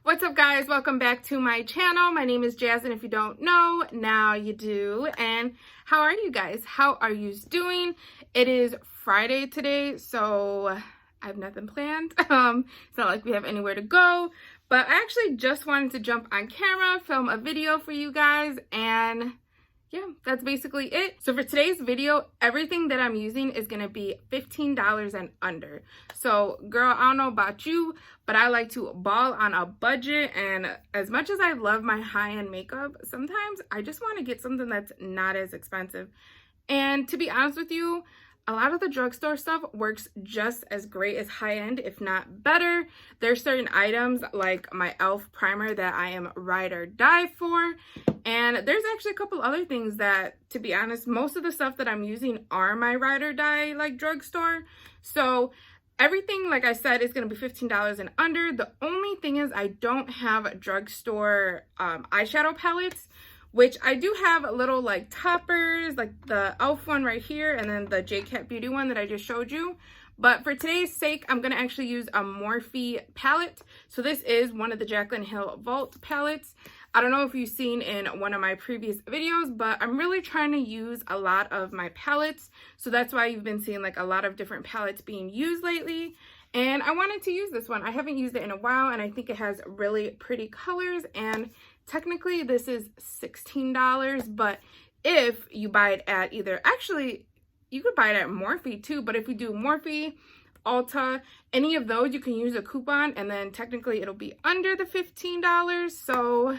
What's up, guys? Welcome back to my channel. My name is Jaclyn. If you don't know, now you do. And how are you guys? How are you doing? It is Friday today, so I have nothing planned. It's not like we have anywhere to go, but I actually just wanted to jump on camera, film a video for you guys, and yeah, that's basically it. So for today's video, everything that I'm using is gonna be $15 and under. So girl, I don't know about you, but I like to ball on a budget, and as much as I love my high-end makeup, sometimes I just want to get something that's not as expensive. And to be honest with you, a lot of the drugstore stuff works just as great as high-end, if not better. There's certain items like my e.l.f. primer that I am ride or die for. And there's actually a couple other things that, to be honest, most of the stuff that I'm using are my ride or die, like drugstore. So everything, like I said, is going to be $15 and under. The only thing is I don't have drugstore eyeshadow palettes, which I do have little like toppers, like the e.l.f. one right here, and then the J.Cat Beauty one that I just showed you. But for today's sake, I'm going to actually use a Morphe palette. So this is one of the Jaclyn Hill Vault palettes. I don't know if you've seen in one of my previous videos, but I'm really trying to use a lot of my palettes. So that's why you've been seeing like a lot of different palettes being used lately. And I wanted to use this one. I haven't used it in a while, and I think it has really pretty colors. And technically this is $16, but if you buy it at either, actually you could buy it at Morphe too, but if you do Morphe, Ulta, any of those, you can use a coupon, and then technically it'll be under the $15. So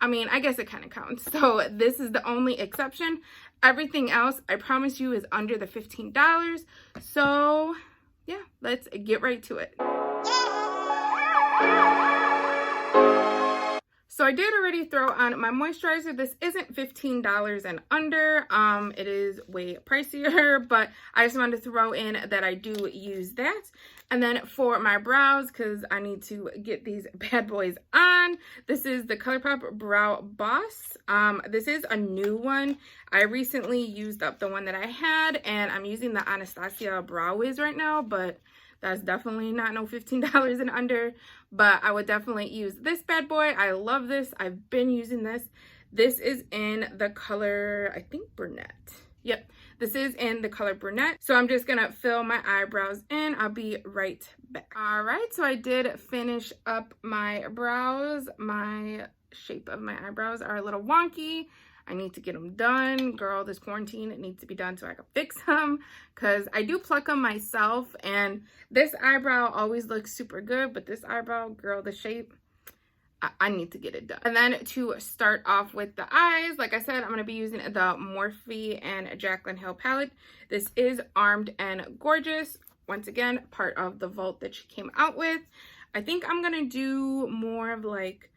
I mean, I guess it kind of counts. So this is the only exception. Everything else, I promise you, is under the $15. So yeah, let's get right to it. So I did already throw on my moisturizer. This isn't $15 and under. It is way pricier, but I just wanted to throw in that I do use that. And then for my brows, because I need to get these bad boys on, this is the Colourpop Brow Boss. This is a new one. I recently used up the one that I had, and I'm using the Anastasia Brow Wiz right now, but that's definitely not no $15 and under. But I would definitely use this bad boy. I love this. I've been using this. This is in the color, I think, Brunette. Yep, this is in the color Brunette. So I'm just gonna fill my eyebrows in. I'll be right back. All right, so I did finish up my brows. My shape of my eyebrows are a little wonky. I need to get them done. Girl, this quarantine, it needs to be done so I can fix them, because I do pluck them myself, and this eyebrow always looks super good, but this eyebrow, girl, the shape, I need to get it done. And then to start off with the eyes, like I said, I'm going to be using the Morphe and Jaclyn Hill palette. This is Armed and Gorgeous. Once again, part of the vault that she came out with. I think I'm going to do more of like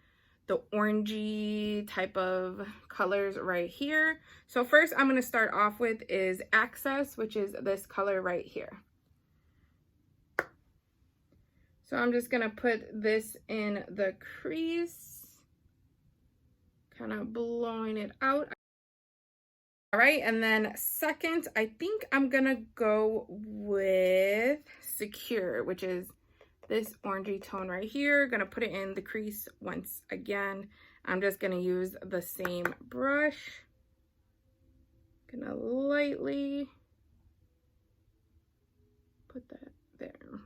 the orangey type of colors right here. So first I'm going to start off with is Access, which is this color right here. So I'm just going to put this in the crease, kind of blowing it out. All right, and then second, I think I'm going to go with Secure, which is this orangey tone right here. Gonna put it in the crease once again. I'm just gonna use the same brush. Gonna lightly put that there.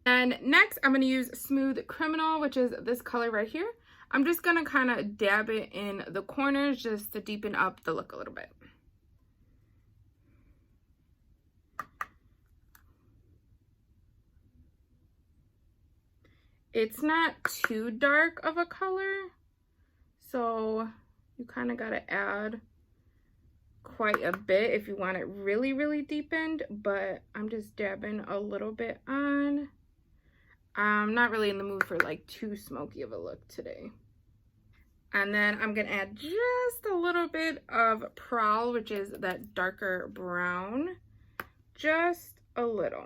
And next I'm gonna use Smooth Criminal, which is this color right here. I'm just gonna kind of dab it in the corners just to deepen up the look a little bit. It's not too dark of a color, so you kind of got to add quite a bit if you want it really, really deepened, but I'm just dabbing a little bit on. I'm not really in the mood for like too smoky of a look today. And then I'm going to add just a little bit of Prowl, which is that darker brown, just a little.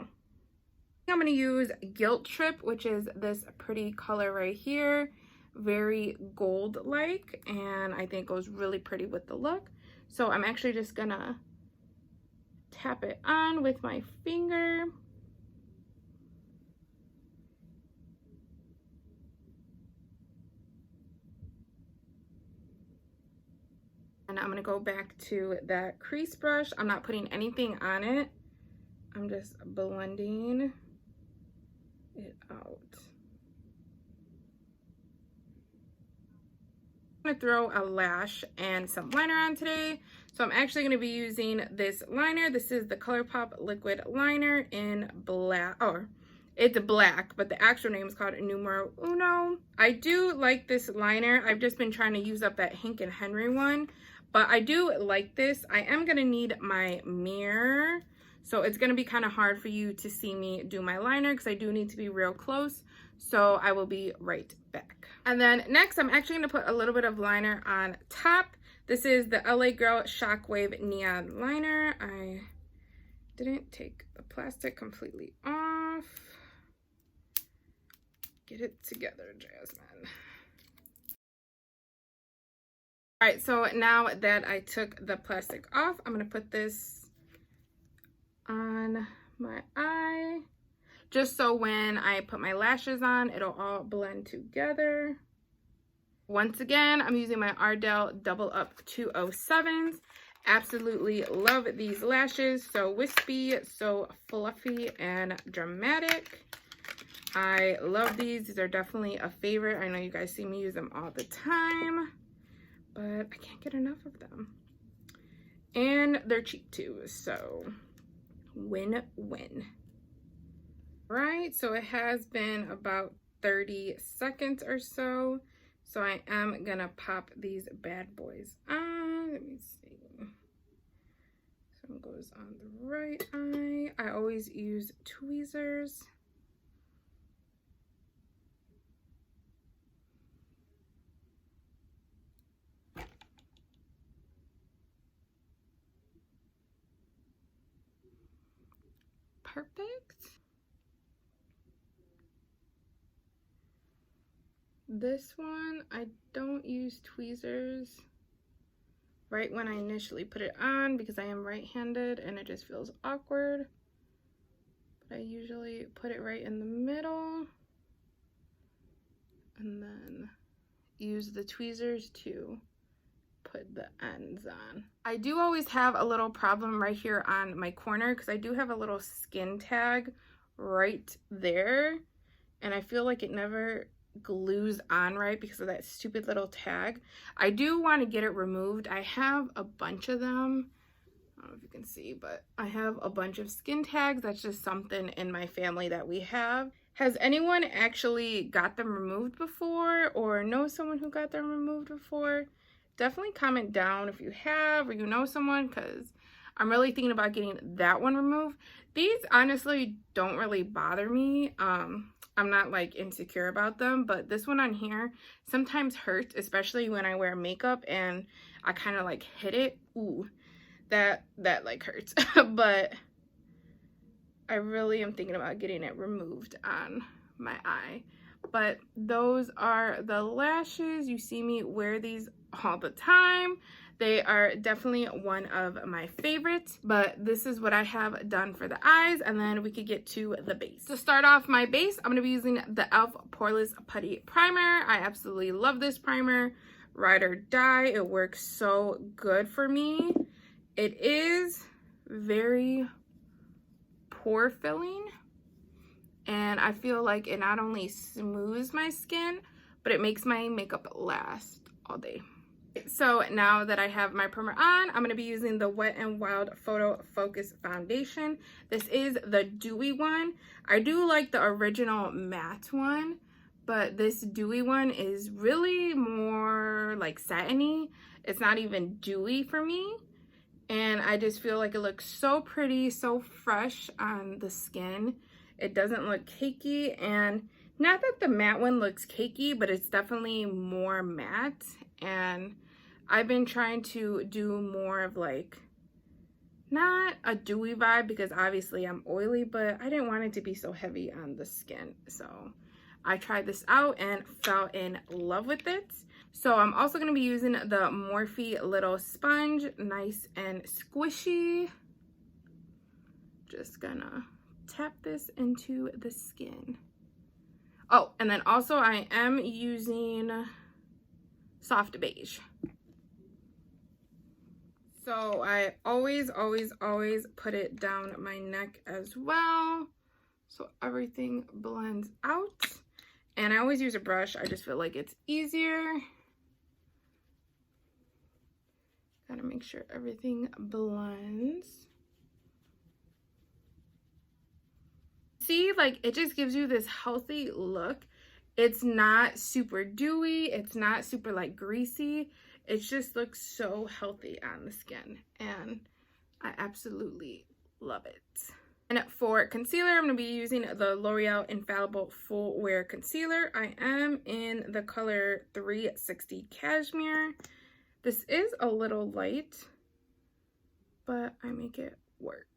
I'm going to use Guilt Trip, which is this pretty color right here, very gold-like, and I think goes really pretty with the look. So I'm actually just going to tap it on with my finger. And I'm going to go back to that crease brush. I'm not putting anything on it. I'm just blending it out. I'm going to throw a lash and some liner on today. So I'm actually going to be using this liner. This is the Colourpop liquid liner in black. Oh, it's black, but the actual name is called Numero Uno. I do like this liner. I've just been trying to use up that Hank and Henry one, but I do like this. I am going to need my mirror, so it's going to be kind of hard for you to see me do my liner because I do need to be real close. So I will be right back. And then next, I'm actually going to put a little bit of liner on top. This is the LA Girl Shockwave Neon Liner. I didn't take the plastic completely off. Get it together, Jasmine. All right, so now that I took the plastic off, I'm going to put this on my eye. Just so when I put my lashes on, it'll all blend together. Once again, I'm using my Ardell Double Up 207s. Absolutely love these lashes. So wispy, so fluffy and dramatic. I love these. These are definitely a favorite. I know you guys see me use them all the time, but I can't get enough of them. And they're cheap too, so win-win. Right, so it has been about 30 seconds or so. So I am gonna pop these bad boys on. Let me see. Some goes on the right eye. I always use tweezers. Perfect. This one, I don't use tweezers right when I initially put it on because I am right-handed and it just feels awkward. But I usually put it right in the middle and then use the tweezers to put the ends on. I do always have a little problem right here on my corner because I do have a little skin tag right there and I feel like it never glues on right because of that stupid little tag. I do want to get it removed. I have a bunch of them. I don't know if you can see, but I have a bunch of skin tags. That's just something in my family that we have. Has anyone actually got them removed before or know someone who got them removed before? Definitely comment down if you have or you know someone, because I'm really thinking about getting that one removed. These honestly don't really bother me. I'm not like insecure about them, but this one on here sometimes hurts, especially when I wear makeup and I kind of like hit it. Ooh, that like hurts. But I really am thinking about getting it removed on my eye. But those are the lashes. You see me wear these all the time. They are definitely one of my favorites, but this is what I have done for the eyes, and then we could get to the base. To start off my base, I'm going to be using the e.l.f. Poreless Putty Primer. I absolutely love this primer. Ride or die. It works so good for me. It is very pore filling, and I feel like it not only smooths my skin, but it makes my makeup last all day. So now that I have my primer on, I'm going to be using the Wet n Wild Photo Focus Foundation. This is the Dewy one. I do like the original matte one, but this Dewy one is really more like satiny. It's not even dewy for me. And I just feel like it looks so pretty, so fresh on the skin. It doesn't look cakey, and not that the matte one looks cakey, but it's definitely more matte. And I've been trying to do more of like, not a dewy vibe because obviously I'm oily, but I didn't want it to be so heavy on the skin. So I tried this out and fell in love with it. So I'm also going to be using the Morphe little sponge, nice and squishy. Just gonna tap this into the skin. Oh, and then also I am using Soft Beige. So I always put it down my neck as well, so everything blends out. And I always use a brush. I just feel like it's easier. Gotta make sure everything blends. See, like, it just gives you this healthy look. It's not super dewy. It's not super, like, greasy. It just looks so healthy on the skin, and I absolutely love it. And for concealer, I'm going to be using the L'Oreal Infallible Full Wear Concealer. I am in the color 360 Cashmere. This is a little light, but I make it work.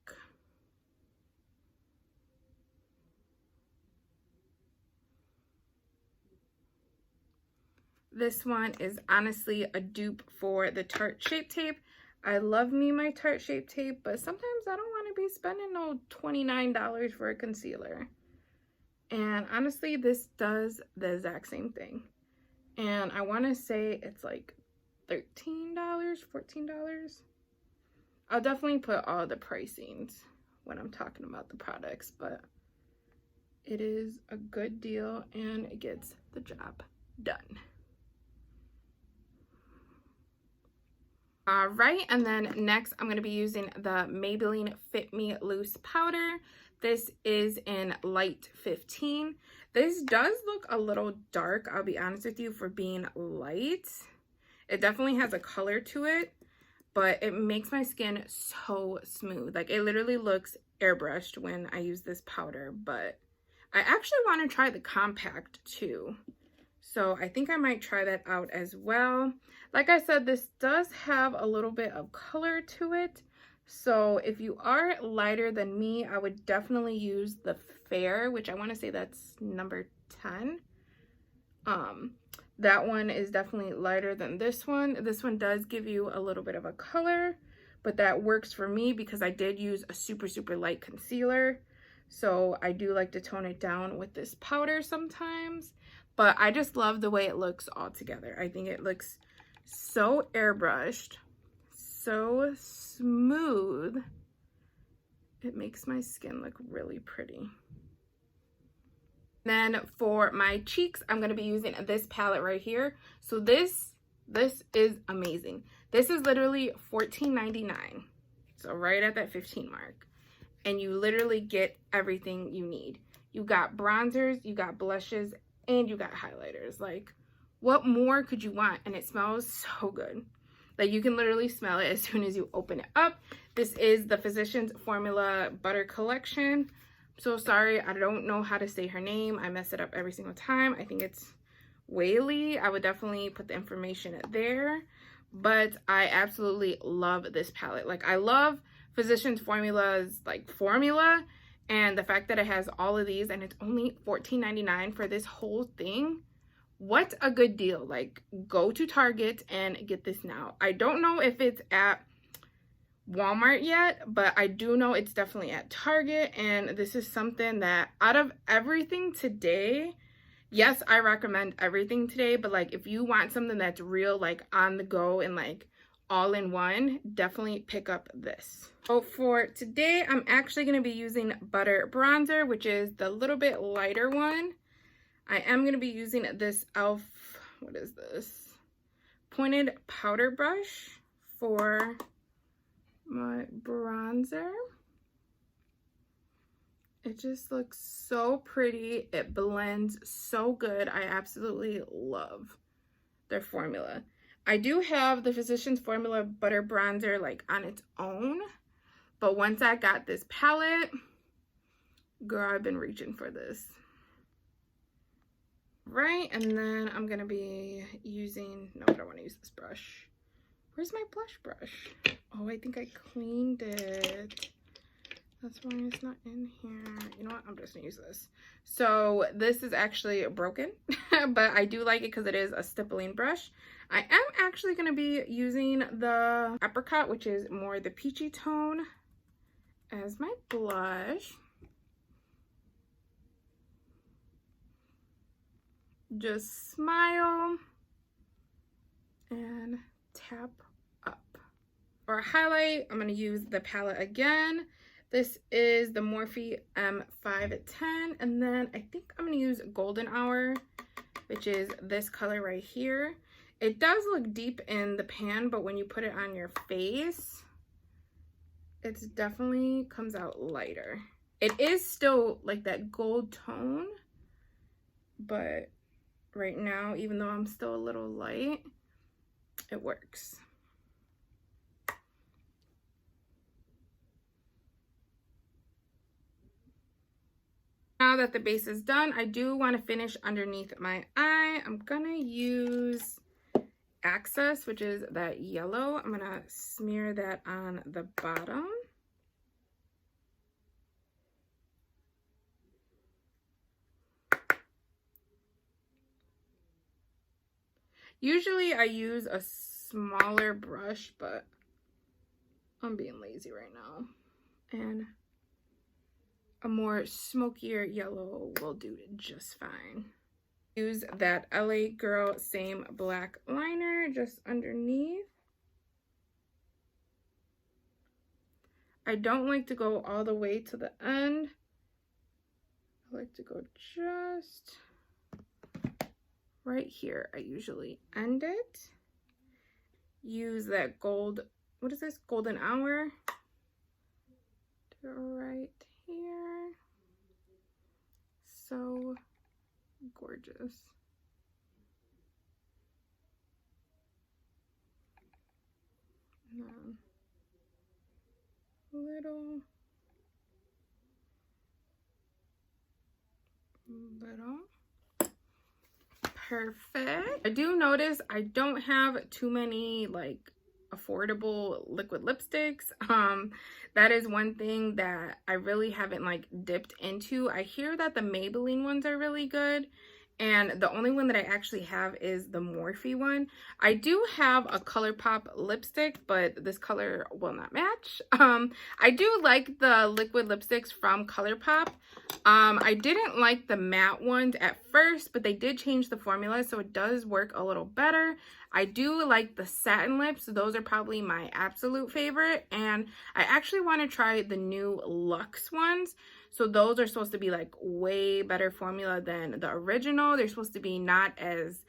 This one is honestly a dupe for the Tarte Shape Tape. I love me my Tarte Shape Tape, but sometimes I don't want to be spending no $29 for a concealer. And honestly, this does the exact same thing. And I want to say it's like $13, $14. I'll definitely put all the pricings when I'm talking about the products, but it is a good deal and it gets the job done. All right, and then next I'm going to be using the Maybelline Fit Me Loose Powder. This is in light 15. This does look a little dark, I'll be honest with you, for being light. It definitely has a color to it, but it makes my skin so smooth. Like, it literally looks airbrushed when I use this powder, but I actually want to try the compact too. So I think I might try that out as well. Like I said, this does have a little bit of color to it. So if you are lighter than me, I would definitely use the Fair, which I want to say that's number 10. That one is definitely lighter than this one. This one does give you a little bit of a color, but that works for me because I did use a super light concealer. So I do like to tone it down with this powder sometimes. But I just love the way it looks all together. I think it looks so airbrushed, so smooth. It makes my skin look really pretty. Then for my cheeks, I'm going to be using this palette right here. So this is amazing. This is literally $14.99. So right at that 15 mark. And you literally get everything you need. You got bronzers, you got blushes, and you got highlighters. Like, what more could you want? And it smells so good. Like, you can literally smell it as soon as you open it up. This is the Physicians Formula Butter Collection. I'm so sorry, I don't know how to say her name. I mess it up every single time. I think it's Weylie. I would definitely put the information there. But I absolutely love this palette. Like, I love Physicians Formula's, like, formula. And the fact that it has all of these and it's only $14.99 for this whole thing. What a good deal. Like, go to Target and get this now. I don't know if it's at Walmart yet, but I do know it's definitely at Target. And this is something that out of everything today, yes, I recommend everything today, but like, if you want something that's real, like on the go and like all in one, definitely pick up this. So for today, I'm actually going to be using Butter Bronzer, which is the little bit lighter one. I am going to be using this e.l.f., what is this? Pointed powder brush for my bronzer. It just looks so pretty. It blends so good. I absolutely love their formula. I do have the Physicians Formula Butter Bronzer like on its own, but once I got this palette, girl, I've been reaching for this. Right, and then I'm gonna be using, no, I don't want to use this brush. Where's my blush brush? Oh, I think I cleaned it. That's why it's not in here. You know what? I'm just gonna use this. So this is actually broken, but I do like it because it is a stippling brush. I am actually gonna be using the Apricot, which is more the peachy tone, as my blush. Just smile and tap up. For a highlight, I'm going to use the palette again. This is the Morphe M510, and then I think I'm going to use Golden Hour, which is this color right here. It does look deep in the pan, but when you put it on your face, it definitely comes out lighter. It is still like that gold tone, but right now, even though I'm still a little light, it works. Now that the base is done, I do want to finish underneath my eye. I'm gonna use Access, which is that yellow. I'm gonna smear that on the bottom. Usually I use a smaller brush, but I'm being lazy right now. And a more smokier yellow will do just fine. Use that LA Girl same black liner just underneath. I don't like to go all the way to the end. I like to go just right here. I usually end it. Use that gold, what is this? Golden Hour. Right here. So gorgeous. And then little. Perfect. I do notice I don't have too many like affordable liquid lipsticks. That is one thing that I really haven't like dipped into. I hear that the Maybelline ones are really good, and the only one that I actually have is the Morphe one. I do have a Colourpop lipstick, but this color will not match. I do like the liquid lipsticks from Colourpop. I didn't like the matte ones at first, but they did change the formula, so it does work a little better. I do like the satin lips. Those are probably my absolute favorite, and I actually want to try the new Luxe ones. So those are supposed to be like way better formula than the original. They're supposed to be not as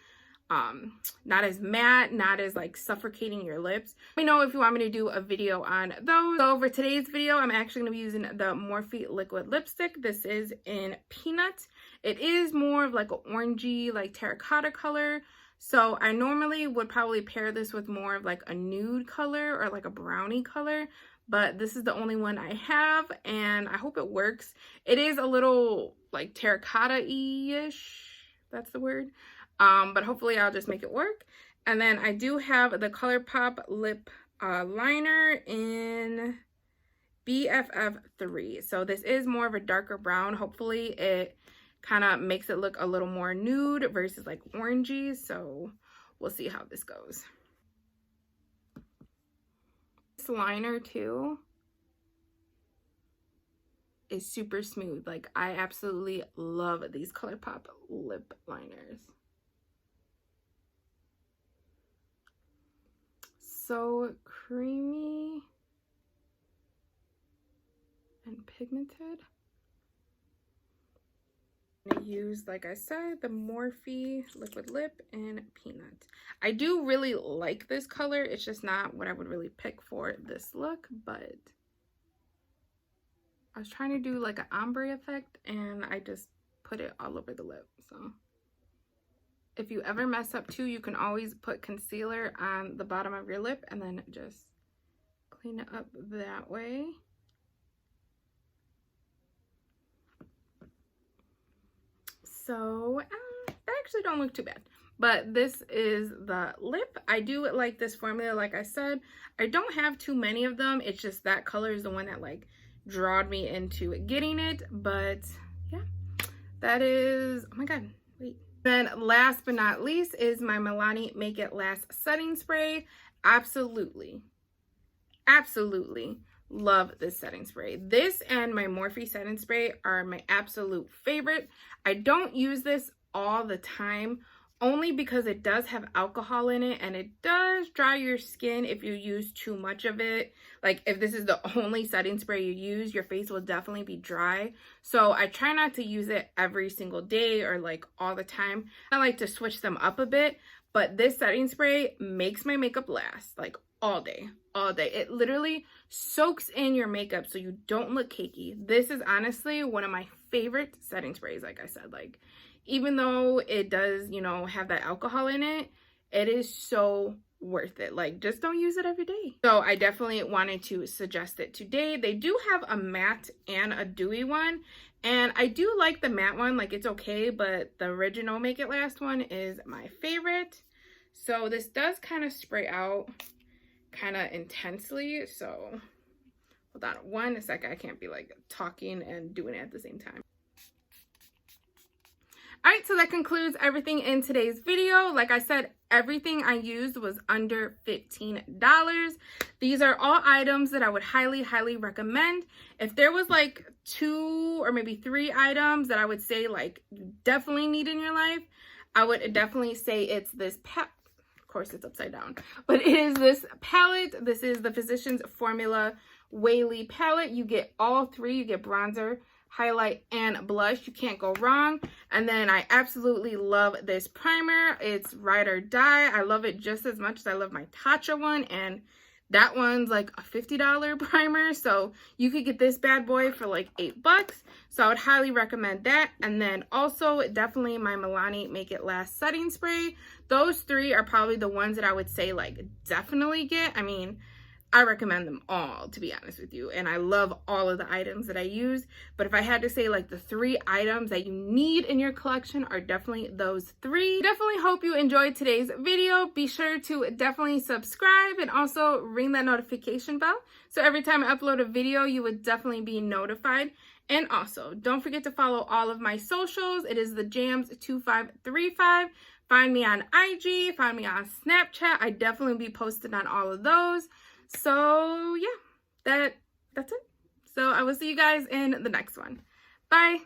matte, not as like suffocating your lips. Let me know if you want me to do a video on those. So for today's video, I'm actually going to be using the Morphe liquid lipstick. This is in Peanut. It is more of like an orangey, like terracotta color. So I normally would probably pair this with more of like a nude color or like a brownie color, but this is the only one I have, and I hope it works. It is a little like terracotta-ish, that's the word. But hopefully I'll just make it work. And then I do have the Colourpop Lip Liner in BFF 3. So this is more of a darker brown. Hopefully it kind of makes it look a little more nude versus like orangey. So we'll see how this goes. This liner too is super smooth. Like I absolutely love these Colourpop lip liners. So creamy and pigmented. I'm gonna use, like I said, the Morphe liquid lip in Peanut. I do really like this color. It's just not what I would really pick for this look, but I was trying to do like an ombre effect and I just put it all over the lip. So if you ever mess up too, you can always put concealer on the bottom of your lip and then just clean it up that way. So they actually don't look too bad, but this is the lip. I do like this formula. Like I said, I don't have too many of them. It's just that color is the one that like drawed me into getting it. But yeah, that is, oh my god, wait. Then last but not least is my Milani Make It Last setting spray. Absolutely love this setting spray. This and my Morphe setting spray are my absolute favorite. I don't use this all the time, only because it does have alcohol in it and it does dry your skin if you use too much of it. Like if this is the only setting spray you use, your face will definitely be dry. So I try not to use it every single day or like all the time. I like to switch them up a bit, but this setting spray makes my makeup last like all day, all day. It literally soaks in your makeup so you don't look cakey. This is honestly one of my favorite setting sprays, like I said. Like, even though it does, you know, have that alcohol in it, it is so worth it. Like, just don't use it every day. So I definitely wanted to suggest it today. They do have a matte and a dewy one, and I do like the matte one. Like, it's okay, but the original Make It Last one is my favorite. So this does kind of spray out kind of intensely. So hold on one second. I can't be like talking and doing it at the same time. All right, so that concludes everything in today's video. Like I said, everything I used was under $15. These are all items that I would highly, highly recommend. If there was like 2 or maybe 3 items that I would say like you definitely need in your life, I would definitely say it's this palette. Of course, it's upside down, but it is this palette. This is the Physicians Formula Weylie palette. You get all 3. You get bronzer, highlight, and blush. You can't go wrong. And then I absolutely love this primer. It's Ride or Die. I love it just as much as I love my Tatcha one, and that one's like a $50 primer, so you could get this bad boy for like $8. So I would highly recommend that. And then also definitely my Milani Make It Last setting spray. Those 3 are probably the ones that I would say like definitely get. I mean, I recommend them all, to be honest with you, and I love all of the items that I use. But if I had to say like the 3 items that you need in your collection are definitely those 3. Definitely hope you enjoyed today's video. Be sure to definitely subscribe and also ring that notification bell, so every time I upload a video you would definitely be notified. And also don't forget to follow all of my socials. It is the Jams2535. Find me on IG, find me on Snapchat. I definitely be posted on all of those. So yeah, that's it. So I will see you guys in the next one. Bye.